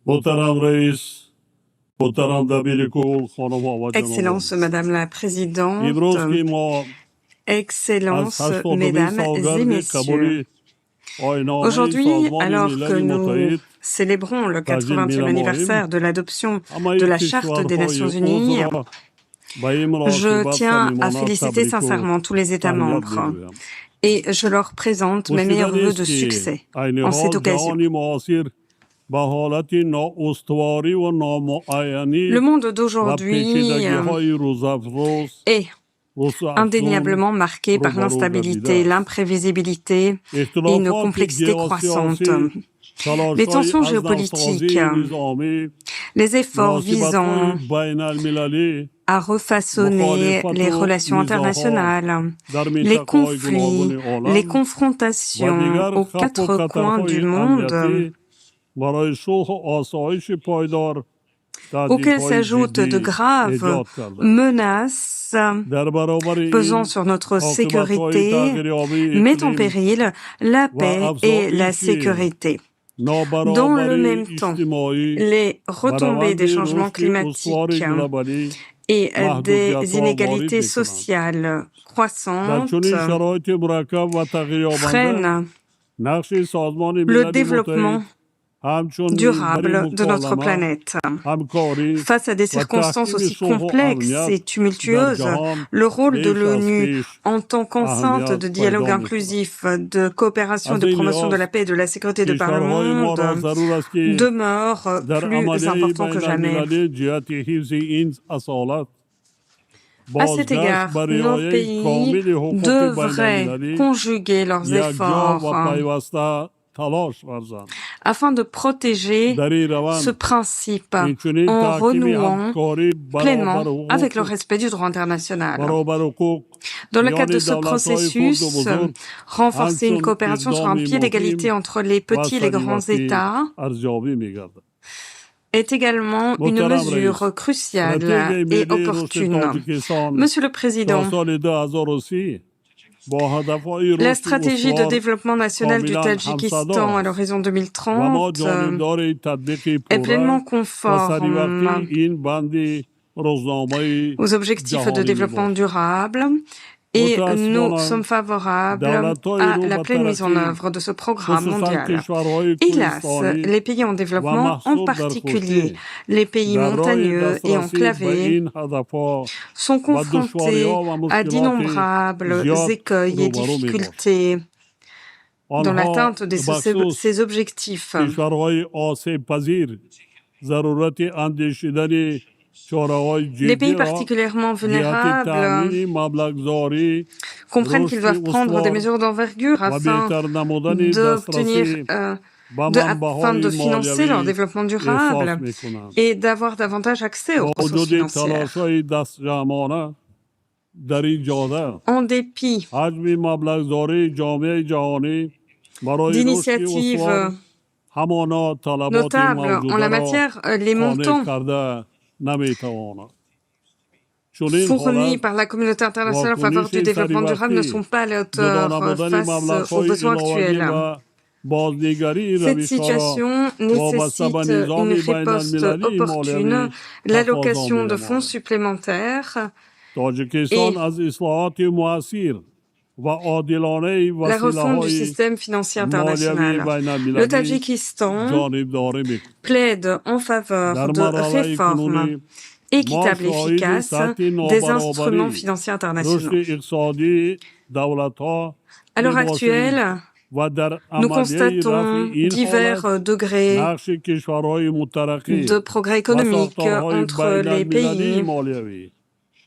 محترم رئیس محترم دبیر کل خانم ها و جنابان Excellence, Madame la Présidente, امروز که ما از Excellence, 80مین Mesdames et سالگرد Messieurs. قبولی آیین‌نامه Aujourd'hui, سازمان alors que ملل nous متحد célébrons le تجدید 80e می‌نماییم anniversaire de l'adoption de همه la Charte des کشورهای Nations عضو Unies, را به این je مناسبت tiens à صمیمانه féliciter تبریک و sincèrement tous les États تهنیت membres می‌گویم. et je leur présente mes meilleurs پوشیدنی vœux است de که succès عین en cette حال occasion. جهان معاصر به حالت نااستواری و Le نامعینی monde و d'aujourd'hui پیچیدگی‌های روزافزوز est indéniablement marqué par روبرو l'instabilité, گردیده است. l'imprévisibilité et une اختلافات complexité croissante. جیوسیاسی، Les تلاش‌های tensions از نوسازی géopolitiques, نظامی، les efforts مناسبت‌های visant بین‌المللی، à refaçonner مخالفت les و relations نزاع‌ها internationales, در les منطقه‌های گوناگون conflits, les عالم و confrontations دیگر aux خط و quatre coins du خطرهای monde, امنیتی برای صلح و آسایش پایدار auxquels تهدیدهای s'ajoutent de جدی graves ایجاد کرده. menaces در برابر pesant این sur notre عاقبت‌های sécurité, تغییریابی mettent en اقلیم péril la و paix et la افزایش sécurité. Dans le نابرابری même temps, اجتماعی les به retombées روند des changements رشد استوار climatiques گلوبالی et des محدودیت‌ها وارد inégalités می‌کنند. sociales در croissantes چنین شرایط مرکب و تغییریابنده freinent نقش سازمان le ملل développement متحد همچون durable de notre مکالمه، planète. همکاری Face à des و circonstances تحکیم aussi صلح و complexes امنیت et در tumultueuses, جهان le rôle de بیش از l'ONU پیش en tant qu'enceinte اهمیت de dialogue پیدا می‌کند. inclusif, de coopération et از de این promotion de لحاظ la paix et de la sécurité de par le کشورهای ما را monde ضرور است که demeure در plus عملیه important que jamais. بین‌المللی جهت حفظ این اصالت À cet بازگشت égard, به nos رعایت pays کامل حقوق devraient بین‌المللی conjuguer leurs یکجا و efforts پیوسته تلاش ورزند. afin de protéger در این ce روند principe این چنین en تحکیم renouant همکاری pleinement برابر avec le حقوق respect du droit international. برابر حقوق Dans le میان cadre de ce دولت‌های خرد و processus, بزرگ renforcer une همچون coopération sur un اقدامی pied d'égalité مهم entre les و petits et les grands صمیمتی États ارزیابی می‌گردد. est également une محترم mesure رئیس، cruciale استراتژی et ملی رشد opportune. تاجیکستان Monsieur le تا Président, سال 2030 با هدف‌های la رشد stratégie de استوار développement national du کاملا Tadjikistan à همصدا است l'horizon و ما 2030 جانبدار تطبیق est pleinement پوره و سریع conforme این بند روزنامه aux objectifs de جهانی développement میباشد. durable et nous متاسفانه sommes favorables دولت‌های à رو la به pleine mise en ترقی œuvre de ce programme خصوصا mondial. کشورهای Hélas, کوهستانی les pays en و développement, en محصور در particulier خشکی les pays در راه montagneux et دسترسی به enclavés, این هدفها sont و confrontés دشواری‌ها و à مشکلات d'innombrables زیاد écueils et روبرو میباشد. difficultés dans آنها l'atteinte de بخصوص ces objectifs. کشورهای آسیب پذیر ضرورت اندیشیدن چاره‌های Les جدی pays را particulièrement جهت vulnérables تأمین مبلغ‌زاری comprennent qu'ils رشد doivent prendre des استوار mesures d'envergure و afin بهتر نمودن d'obtenir, دسترسی به afin منبع‌های de financer leur مالیوی développement احساس durable می‌کنند. et d'avoir davantage accès aux با ressources وجود financières. تلاش‌های دستجمعانه در این جهت En dépit حجم مبلغ‌زاری جامعه جهانی برای رشد d'initiatives استوار همانا طلبات notables en موجوده la را matière, les قانع montants کرده نمی‌تواند. چنین fournis حالت par la communauté internationale en faveur du واکنش développement durable ne سریع sont pas à la جدا hauteur نمودن face aux مبلغ‌های besoins علاوگی actuels. و بازنگری Cette روش‌ها را situation وابسته به nécessite نظام une riposte بین‌المللی opportune, مالیوی تقاضا l'allocation de fonds می‌نماید. supplémentaires تاجیکستان et از اصلاحات مؤثر و عادلانه la refonte du وسیله‌های système financier مالیوی international. Le بین‌المللی Tadjikistan جانبداری می‌کند. plaide en faveur در de مرحله réformes کنونی ما équitables et شاهد efficaces سطح des instruments نابرابری financiers رشد internationaux. اقتصادی دولت‌ها À l'heure میباشیم actuelle, و در nous عملیه رفع constatons این حالت divers degrés نقش کشورهای مترقی de progrès و économique ساختارهای entre les بین‌المللی pays مالیوی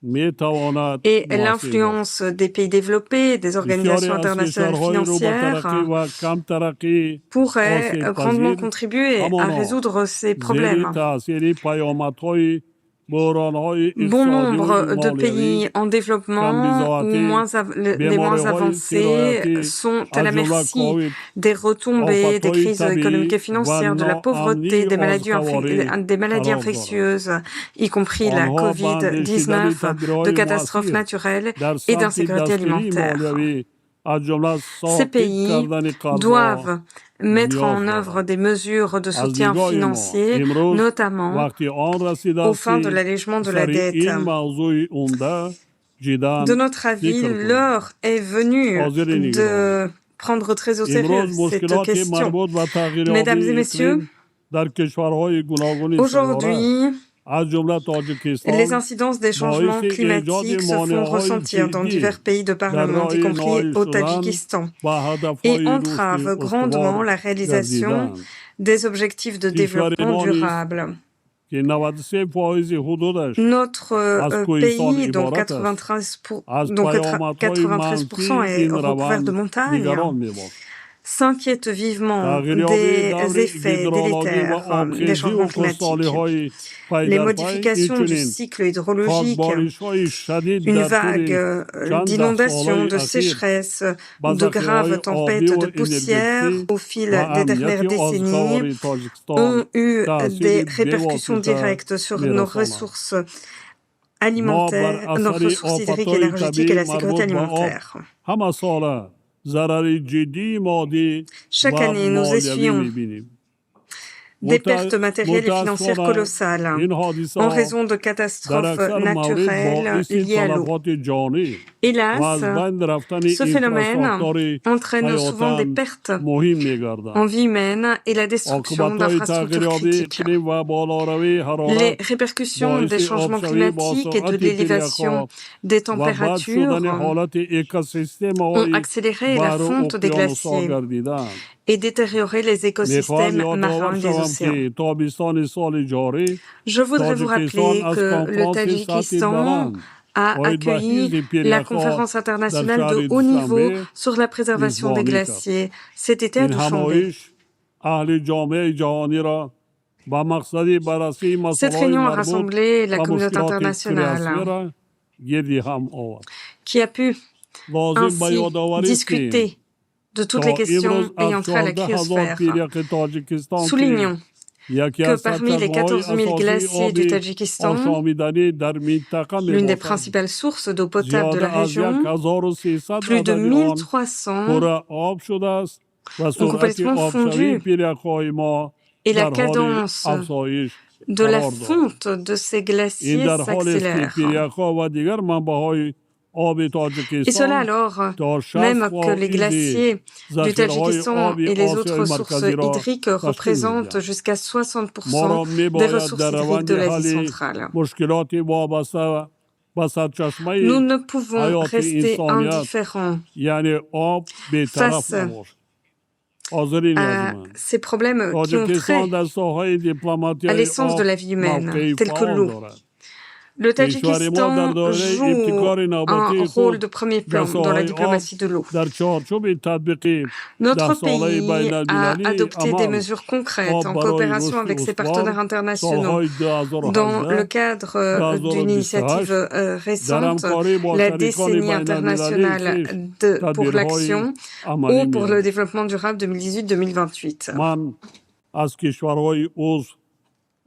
میتواند et مؤثر باشد. l'influence des pays développés, des organisations بسیاری از internationales کشورهای رو به ترقی financières و کم ترقی pourraient آسیب grandement پذیر contribuer à همانا résoudre ces زیر problèmes. تأثیر پیامدهای بحرانهای Bon اقتصادی و nombre de مالیوی pays en développement ou کمبیزاتی les moins بیماری‌های avancés سرایتی sont à از la جمله merci کووید des retombées des آفت‌های crises économiques طبیعی et و financières, de la pauvreté, ناامنی des maladies, آزگواری des maladies قرار دارد. infectieuses, y compris la آنها به اندیشیدن COVID-19, de تدبیرهای catastrophes مؤثر naturelles در et سمت d'insécurité دستگیری alimentaire. مالیوی از جمله Ces ساقط pays کردن قرضها doivent mettre en نیاز œuvre دارند. des mesures de از soutien نگاه ما financier, امروز notamment وقتی آن رسیده aux است fins de که l'allègement de la سر dette. این موضوع عمده De جدا notre avis, فکر کنیم. l'heure est venue حاضرین گرامی، de prendre très au sérieux امروز cette مشکلات question. مربوط به تغییر Mesdames et آبی messieurs, اقلیم در کشورهای گوناگون سیاره aujourd'hui, از جمله les تاجیکستان incidences des باعث changements ایجاد climatiques se font مانع‌های ressentir dans جدی divers pays de par در le monde, y راه compris نائل au شدن Tadjikistan, به et هدفهای رشد entravent grandement استوار la réalisation گردیدند. des objectifs de کشور développement ما نیز durable. که 93% حدودش Notre از کوهستان pays, dont عبارت است، 93%, از dont پیامدهای 93% منفی est این recouvert de روند montagnes, نگران می‌باشد. s'inquiète vivement تغییریابی des دور effets هیدرولوژی و délétères des آبخیزی و changements climatiques. خشکسالی‌های پی Les در پی modifications du اینچنین cycle hydrologique, خاکباریش‌های شدید une در vague طول چند ده d'inondations, سالهای de اخیر sécheresse, با de graves ذخیره‌های آبی tempêtes و de poussière انرژتیکی au fil و des dernières امنیتی décennies استوار تاجیکستان ont eu تأثیر des répercussions بی‌واسطه directes sur nos می‌رساند. ressources ما بر alimentaires, nos اثر ressources hydriques et آفت‌های énergétiques et طبیعی la sécurité مربوط به آب alimentaire. همه ساله ضرر جدی مادی Chaque و année, nous مالیوی essuyons می‌بینیم. des pertes matérielles et financières متأسفانه colossales این حادثه en raison de در catastrophes اکثر موارد naturelles باعث liées à l'eau. تلفات جانی و Hélas, از بین رفتن ce phénomène اینفراستراکچور entraîne souvent des حیاتاً pertes مهم en می‌گردد. vie humaine et la destruction عاقبت‌های d'infrastructures تغییریابی critiques. اقلیم و بالاروی Les حرارت répercussions des باعث changements آبشوی با climatiques et de سرعت l'élévation پیریکا des و بد شدن températures حالت اکوسیستم ont های accéléré la بحر و fonte des اقیانوس‌ها glaciers گردیدند. et détérioré les میخواهم écosystèmes یادآور marins des شوم océans. که تابستان سال جاری Je voudrais vous تاجیکستان rappeler از que le کنفرانس سطح Tadjikistan بلند a باید به accueilli حفظ la پیریکا conférence در internationale de شهر haut niveau دوشنبه sur la préservation des میزبانی کرد. glaciers cet été à این Dushanbe. همایش اهل جامعه جهانی را با مقصد بررسی Cette مسائل réunion a مربوط rassemblé la به communauté مشکلات کریاسی internationale را گردی هم آورد. qui a pu لازم به ainsi یادآوری است که discuter de toutes les تا questions امروز از ayant trait à la 14,000 cryosphère. پیریک تاجیکستان که Soulignons یکی que از parmi les سرچشمه‌های 14 000 اساسی glaciers du آب Tadjikistan, آشامیدنی در منطقه l'une des میباشد. principales sources d'eau potable de زیاده la از région, 1300 plus de عدد آن 1300 پر آب شده است و ont سرعت complètement آبشوی fondu پیریک‌های ما et la در حال cadence افزایش de la قرار دارد. fonte de ces این glaciers در حالی است که s'accélère. پیریک‌ها و دیگر منبع‌های آب Et cela تاجیکستان alors تا même que les 60% glaciers du ذخیره‌های Tadjikistan آب et les آسیای autres sources مرکزی را hydriques تشکیل représentent می‌دهند. jusqu'à ما را 60% des می‌باید ressources در hydriques روند de l'Asie حل centrale. مشکلات وابسته به Nous سرچشمه ne pouvons حیات rester انسانیت indifférents یعنی آب بی‌طرف face نباشد. حاضرین à عزیزان، ces problèmes qui ont تاجیکستان trait در ساحه دیپلماتی à های l'essence de آب la vie humaine, موقعی tels que فعال l'eau. دارد. Le کشور ما در Tadjikistan دوره joue ابتکار un نوبتی rôle خود de premier در plan dans la ساحه آب diplomatie de l'eau. در چارچوب تطبیق ده Notre ساله بین pays a المللی adopté des عمل mesures concrètes آب en برای coopération رشد avec ses استوار partenaires internationaux سالهای dans le 2018 cadre d'une initiative 2028 در récente, همکاری با la شریکان décennie بین المللی internationale pour تدبیرهای l'action عملی ou pour le می‌آمد. développement durable 2018-2028. من از کشورهای عضو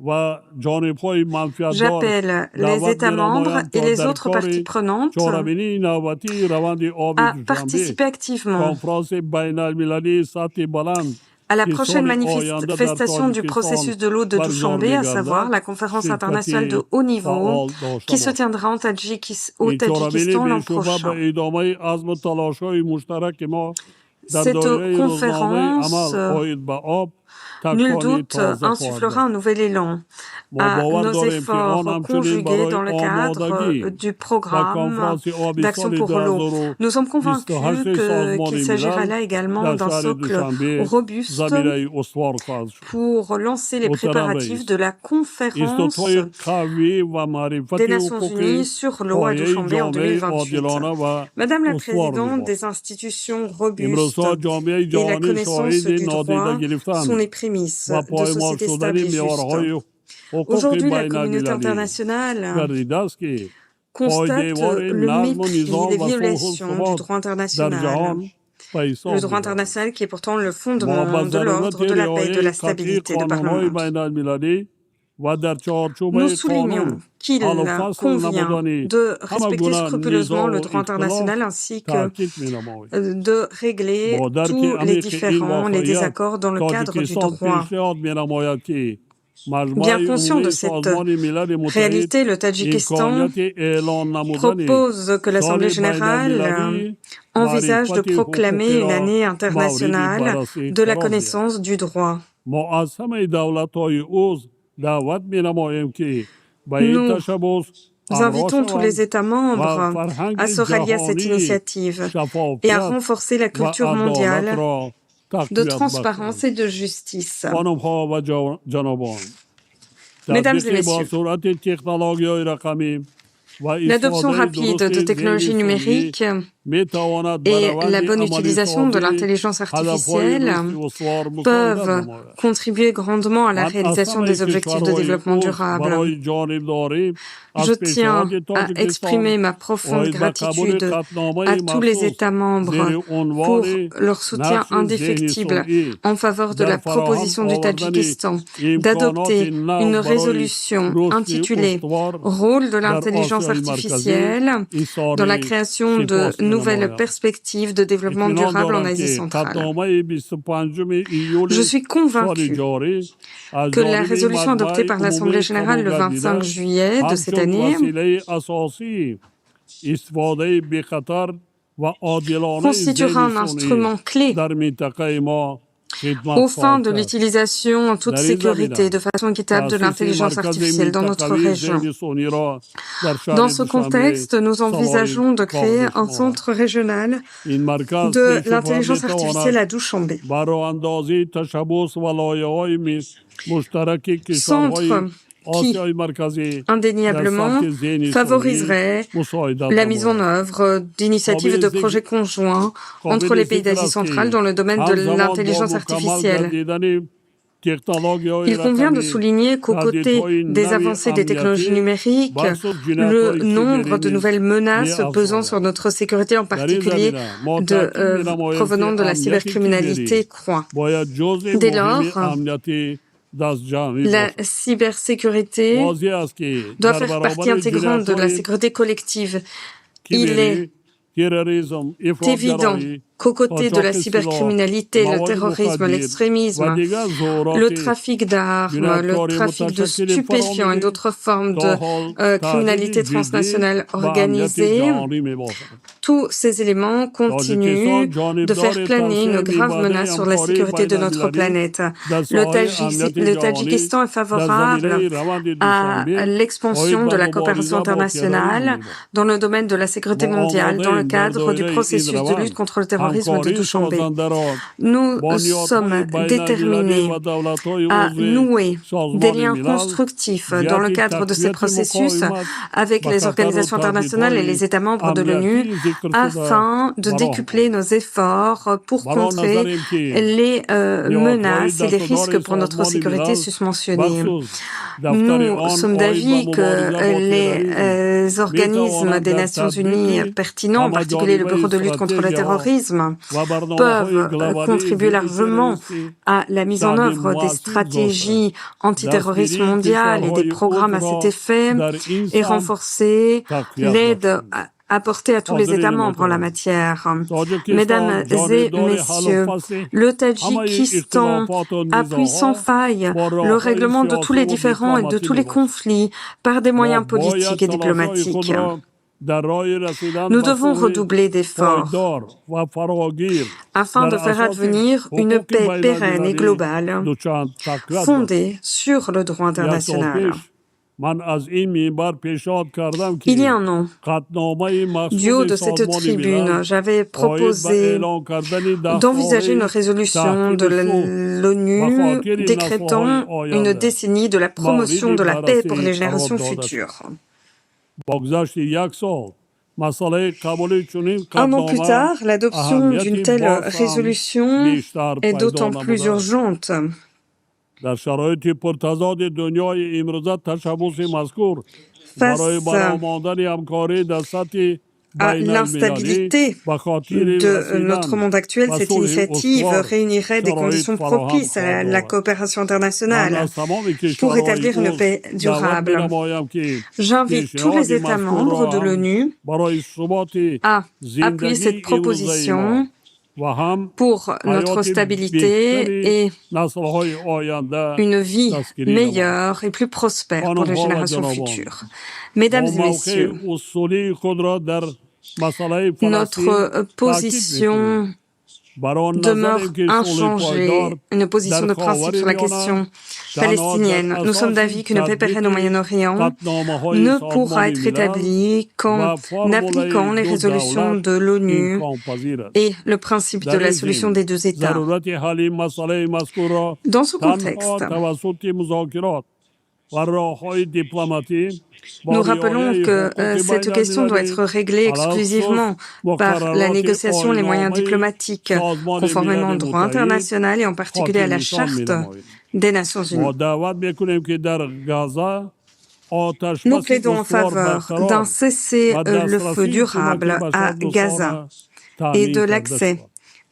و جانب‌های منفعت‌دار J'appelle les دعوت États membres می‌نمایم et تا les در autres کار parties prenantes چهارمین نوبتی روند آب à دوشنبه participer activement کنفرانس بین المللی سطح بلند à la که prochaine سال آینده در manifestation du تاجیکستان processus de l'eau de برگزار Dushanbe, à savoir می‌گردد la conférence شرکت internationale de haut niveau فعال داشته qui se باشد. tiendra au این چهارمین Tadjikistan l'an بی‌شبهه به prochain. ادامه عزم و تلاش‌های مشترک ما در Cette دایره روزنامه conférence, عمل آید به آب nul تکانی doute, تازه خواهد insufflera داد. un nouvel élan ما à باور nos داریم که آن efforts همچنین conjugués برای dans le cadre آمادگی du به programme کنفرانس آبی d'action سال pour l'eau. Nous sommes convaincus 2028 سازمان qu'il s'agira ملل là également در d'un شهر socle دوشنبه robuste زمینه استوار خواهد شد. pour lancer les محترم préparatifs de رئیس، la conférence اینستیتوت‌های قوی و معرفت des Nations حقوقی Unies sur l'eau à پایه Dushanbe en جامعه 2028. عادلانه و Madame la استوار Présidente, می‌باشد. des institutions robustes امروزها جامعه et la جهانی connaissance شاهد du نادیده droit sont گرفتن les prémices و de پایمال sociétés شدن stables et justes. معیارهای حقوق Aujourd'hui, la بین communauté المللی internationale گردیده است که constate پایدیوار le نظم و mépris, نظام les و صلح و violations du ثبات droit در international. جهان به Le حساب droit می‌رود. international qui est pourtant le ما fondement به de ضرورت l'ordre, de la paix, de رعایت la قطعی stabilité de par le قانون‌های monde. بین المللی و در چارچوب Nous soulignons قانون qu'il الفصل convient نمودنی de همه respecter گونه scrupuleusement نزاع le و droit اختلاف international ainsi que تحقیق می نماییم. de régler با درک tous les عمیق این différends, les واقعیت désaccords dans le cadre du تاجیکستان droit. پیشنهاد می نماید که Bien مجمع conscient de عمومی cette سازمان ملل متحد réalité, le Tadjikistan امکانیت اعلان نمودن propose que l'Assemblée سال بین générale المللی envisage de معرفت حقوق proclamer را l'année مورد internationale بررسی de la قرار دهد. connaissance du droit. ما از همه دولت‌های عضو دعوت می‌نماییم که به این Nous تشبث Nous همراه invitons tous les شوند États و membres فرهنگ à se rallier à cette جهانی initiative et à شفافیت renforcer la و culture عدالت mondiale را de تقویت transparence بخشند. et de justice. خانم‌ها و جنابان، Mesdames et تطبیق با messieurs, سرعت تکنولوژی‌های رقمی و l'adoption استفاده rapide درست de ذهن technologies سنی numériques می‌تواند به et روند la bonne عملی utilisation de سازی l'intelligence هدف‌های artificielle رشد استوار مساعدت peuvent نماید. contribuer grandement à la من از réalisation همه des objectifs de کشورهای développement عضو durable. برای جانبداری Je از tiens پیشنهاد à exprimer تاجیکستان ma profonde اوید به قبول gratitude قطعنامه à tous les مخصوص États membres زیر pour عنوان leur soutien نقش ذهنی indéfectible صنعی en faveur de در la فراهم proposition du آوردن Tadjikistan امکانات d'adopter نو une برای résolution رشد intitulée استوار Rôle de در l'intelligence آسیای مرکزی artificielle dans la ایثاری création de سپاس nouvelles می‌نمایم. perspectives de développement اطمینان durable en دارم Asie که centrale. قطعنامه 25 ایول Je suis سال convaincu جاری از que la جانب résolution adoptée مجمع par عمومی l'Assemblée générale le قانون 25 گردیده juillet de cette همچون année وسیله اساسی استفاده بی‌خطر و عادلانه constituera ذهن un صنعی instrument clé در منطقه ما خدمت au fin خواهد de کرد. l'utilisation en toute در این sécurité, زمینه de façon équitable de تأسیس l'intelligence مرکز artificielle dans notre منطقوی région. ذهن صنعی را در Dans شهر ce دوشنبه contexte, nous سالاری envisageons de créer قابل un شمارد. centre régional این مرکز de پیش و l'intelligence artificielle میتواند à Douchambé. بر اندازی تشبث و لایه‌های مشترک کشورهای Centre qui, آسیای مرکزی در indéniablement, سطح ذهنی صنعی favoriserait مساعدت la mise en نماید. œuvre d'initiatives et de projets conjoints entre les pays d'Asie centrale dans le domaine de همزمان با l'intelligence مکمل artificielle. گردیدن تکنولوژی‌های Il convient de رقمی souligner qu'aux côtés تهدیدهای des نوی avancées des technologies امنیتی numériques, بخصوص le جنایت‌های nombre de کیبرنی nouvelles menaces pesant sur می‌افزاید. notre sécurité, en در این particulier زمینه ما تاکید می‌نماییم provenant که de la امنیت cybercriminalité, کیبرنی croît. باید جزء Dès مهم lors, امنیتی دست جمعی la باشد. cybersécurité واضح است که doit در faire partie برابر intégrante de la جنایت‌های sécurité collective. Il کیبرنی est تروریسم، évident افراط‌گرایی، qu'aux côtés de la قاچاق سلاح، cybercriminalité, le مواد terrorisme, مخدر و l'extrémisme, دیگر le ظاهرات trafic d'armes, le جنایتکاری trafic de متشکل stupéfiants et فراملی d'autres formes تا de حال criminalité تهدید جدی transnationale به امنیت organisée, جهانی می‌باشند. tous ces éléments continuent تاجیکستان de faire جانبدار planer une توسعه grave می‌بایند menace sur la همکاری sécurité de notre بین‌المللی planète. در ساحه امنیت Le جهانی Tadjikistan est در favorable زمینه روند à دوشنبه l'expansion اوید de به la coopération مبارزه با internationale تروریسم dans le domaine de la sécurité ما mondiale dans le آماده‌ایم در cadre du دایره این processus de lutte روند contre le terrorisme de همکاری Douchambé. سازنده را Nous با نیازهای sommes بین‌المللی déterminés و دولت‌های à عضو nouer des سازمان liens ملل constructifs dans le جهت cadre de ces تقویت processus مقاومت avec به les خطر و organisations internationales et les تهدیدهای États membres de l'ONU امنیتی ذکر شده afin de فراهم décupler کنیم. nos efforts pour برای contrer نظریم که les نیازهای menaces et les risques دسته‌دار pour notre سازمان sécurité ملل susmentionnés. بخصوص دفتر Nous آن sommes اوید به d'avis que مبارزه با تروریسم les organismes می‌تواند des در Nations Unies تطبیق pertinents, en particulier le همه‌جانبه Bureau de lutte contre le استراتژی‌ها terrorisme, و برنامه‌های peuvent گلوبالی contribuer ضد largement تروریستی à la mise en شهر œuvre des مؤثر گذاشته stratégies antiterrorisme دستگیری mondiales et des کشورهای programmes عضو à cet را effet در این et سمت renforcer تقویت l'aide بخشند. apportée à tous les États حاضرین membres en la محترم، matière. Mesdames تاجیکستان et جانبدار حل و messieurs, فصل le همه Tadjikistan اختلافات و appuie sans نزاع‌ها faille با le راه‌های règlement de tous سیاسی les و différends et de دیپلماسی tous les می‌باشد. conflits par des ما moyens باید politiques et تلاش‌های خود diplomatiques. را در راه رسیدن Nous به devons صلح redoubler d'efforts پایدار و فراگیر afin در de faire اساس advenir une حقوق paix pérenne et بین‌المللی globale دوچند تقویت باشد. fondée sur le droit یک سال international. پیش من از این منبر پیشنهاد کردم Il y a که un an, قطعنامه du haut مخصوص de cette سازمان ملل tribune, j'avais اوید به proposé اعلان کردن d'envisager une دسته‌های résolution de تحکیم صلح به l'ONU خاطر نسل‌های décrétant une آینده décennie de la promotion مورد de la paix pour بررسی les قرار générations داده شد. futures. با گذشت یک سال مسئله قبول چنین Un an plus قطعنامه tard, l'adoption d'une اهمیتی telle باز هم résolution بیشتر est پیدا d'autant plus نموده است. urgente. در شرایط پرتضاد دنیای امروزه تشبث مذکور برای Face برآمدن همکاری در سطح à l'instabilité de notre monde actuel, cette initiative réunirait des conditions propices à la coopération internationale pour établir une paix durable. J'invite tous les États membres de l'ONU à appuyer cette proposition pour notre stabilité et une vie meilleure et plus prospère pour les générations futures. Mesdames et messieurs, notre position demeure inchangée, une position de principe sur la question palestinienne. Nous sommes d'avis qu'une paix pérenne au Moyen-Orient ne pourra être établie qu'en appliquant les résolutions de l'ONU et le principe de la solution des deux États. Dans ce contexte, nous rappelons que cette question doit être réglée exclusivement par la négociation et les moyens diplomatiques, conformément au droit international et en particulier à la Charte des Nations Unies. Nous plaidons en faveur d'un cessez-le-feu durable à Gaza et de l'accès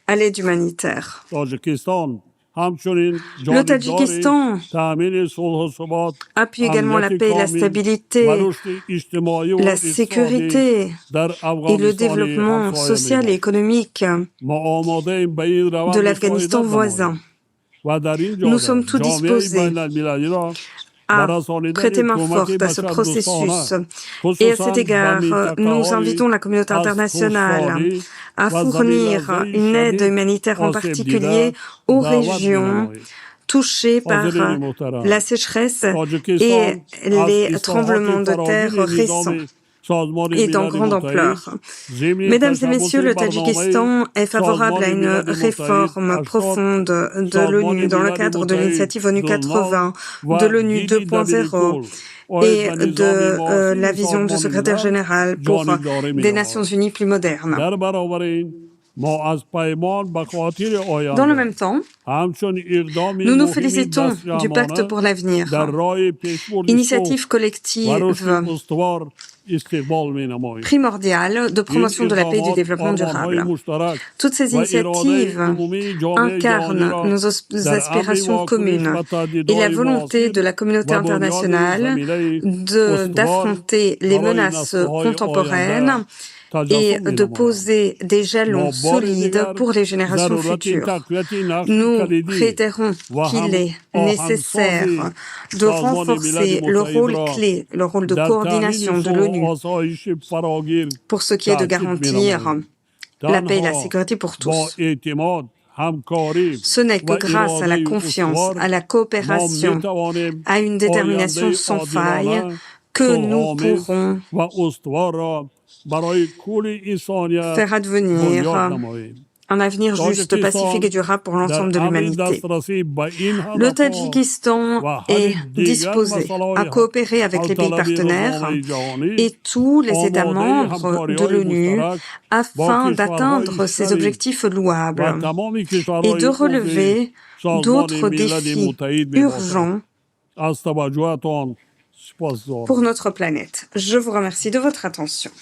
à l'aide humanitaire. Le Tadjikistan appuie également la paix et la stabilité, la sécurité et le développement social et économique de l'Afghanistan voisin. Nous sommes tous disposés à prêter main forte à ce processus. Et à cet égard, nous invitons la communauté internationale à fournir une aide humanitaire en particulier aux régions touchées par la sécheresse et les tremblements de terre récents et d'en grande ampleur. Mesdames et messieurs, le Tadjikistan est favorable à une réforme profonde de l'ONU dans le cadre de l'initiative ONU 80, de l'ONU 2.0 et de la vision du secrétaire général pour des Nations Unies plus modernes. Dans le même temps, nous nous félicitons du pacte pour l'avenir, initiative collective primordiale de promotion de la paix et du développement durable. Toutes ces initiatives incarnent nos aspirations communes et la volonté de la communauté internationale d'affronter les menaces contemporaines et de poser des jalons solides pour les générations futures. Nous réitérons qu'il est nécessaire de renforcer le rôle clé, le rôle de coordination de l'ONU pour ce qui est de garantir la paix et la sécurité pour tous. Ce n'est que grâce à la confiance, à la coopération, à une détermination sans faille que nous pourrons faire advenir un avenir juste, pacifique et durable pour l'ensemble de l'humanité. Le Tadjikistan est disposé à coopérer avec les pays partenaires et tous les États membres de l'ONU afin d'atteindre ces objectifs louables et de relever d'autres défis urgents pour notre planète. Je vous remercie de votre attention.